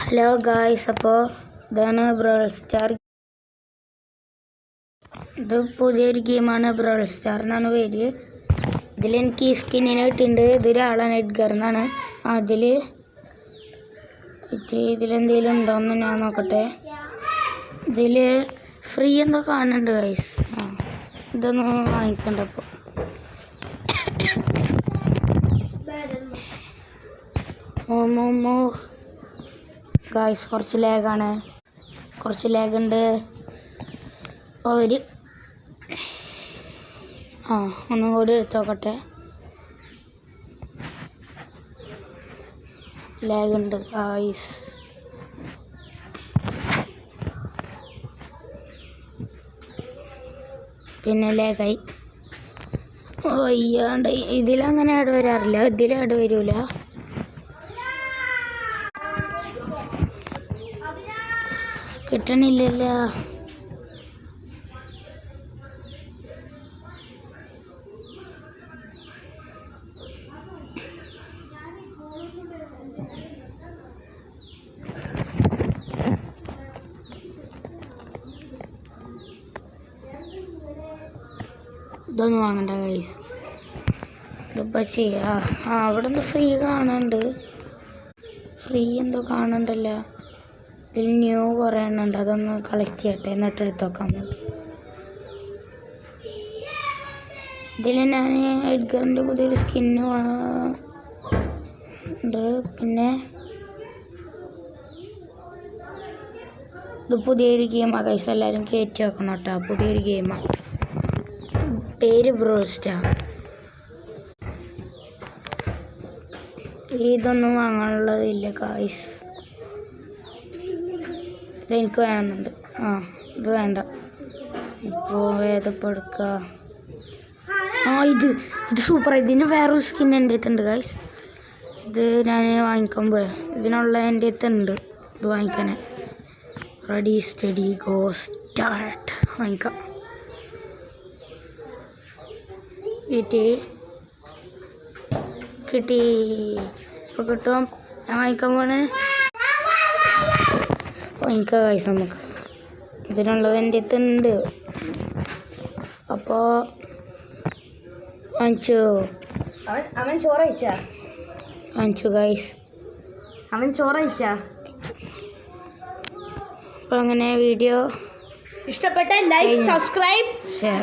Hello guys, അപ്പോൾ ഇതാണ് ബ്രാwl star. ഇത് പുതിയൊരു ഗെയിമാണ്. ബ്രാwl സ്റ്റാർ എന്നാണ് പേര്. ഇതിലെനിക്ക് ഈ സ്കിന്നിനെ കിട്ടിയിട്ടുണ്ട്. ഇതൊരാളാണ്, എഡ്ഗർ എന്നാണ്. ഇതിലെന്തെങ്കിലും ഉണ്ടോയെന്ന് ഞാൻ നോക്കട്ടെ. ഇതിൽ ഫ്രീ എന്തോ കാണുന്നുണ്ട് ഗായ്സ്. ഇതൊന്നും വാങ്ങിക്കണ്ട. അപ്പോൾ ഗായ്സ് കുറച്ച് ലാഗാണ്, കുറച്ച് ലാഗുണ്ട്. ഒന്നും കൂടി എടുത്ത് നോക്കട്ടെ. ലാഗുണ്ട് ഗായ്സ്. പിന്നെ ലാഗായി. അയ്യാണ്ട് ഇതിലങ്ങനെ ആഡ് വരാറില്ല, ഇതിൽ ആഡ് വരൂല. കിട്ടണില്ലല്ലോ. ഇതൊന്നും വാങ്ങണ്ട ഗൈസ്. ഇതിപ്പോൾ ചെയ്യാ. അവിടെ നിന്ന് ഫ്രീ കാണുന്നുണ്ട്. ഫ്രീ എന്തോ കാണണ്ടല്ലോ. ഇതിൽ ന്യൂ കുറേ എണ്ണുണ്ട്. അതൊന്ന് കളക്ട് ചെയ്യട്ടെ, എന്നിട്ട് എടുത്ത് നോക്കാം. ഇതിൽ ഞാൻ എഡ്ഗറിൻ്റെ പുതിയൊരു സ്കിന്ന് ഉണ്ട്. പിന്നെ ഇത് പുതിയൊരു ഗെയിമാണ് ഗൈസ്. എല്ലാവരും കയറ്റി വെക്കണം കേട്ടോ. പുതിയൊരു ഗെയിമാണ്, പേര് ബ്രാwl സ്റ്റാർ. ഇതൊന്നും വാങ്ങാനുള്ളതില്ല ഗൈസ്. ഇതെനിക്ക് വേണമെന്നുണ്ട്. ഇത് വേണ്ട. ഇപ്പോൾ ഏതപ്പോൾ എടുക്കുക? ഇത് സൂപ്പർ. ഇതിന് വേറൊരു സ്കിൻ എൻ്റെ അടുത്തുണ്ട് ഗൈസ്. ഇത് ഞാൻ വാങ്ങിക്കാൻ പോയ ഇതിനുള്ള എൻ്റെ അടുത്തുണ്ട്. ഇത് വാങ്ങിക്കാനേ. Ready steady go start. വാങ്ങിക്കാം. കിട്ടി. ഇപ്പോൾ കിട്ടും. ഞാൻ വാങ്ങിക്കാൻ പോണേ. വാങ്ങിക്കാം ഗൈസ്. നമുക്ക് ഇതിനുള്ളത് എൻ്റെ അടുത്തുണ്ട്. അപ്പോൾ വാങ്ങിച്ചു. അവൻ ചോറ് വാങ്ങിച്ചു ഗൈസ്. അവൻ ചോറ് അപ്പോൾ അങ്ങനെ വീഡിയോ ഇഷ്ടപ്പെട്ട ലൈക്ക്, സബ്സ്ക്രൈബ്, ഷെയർ.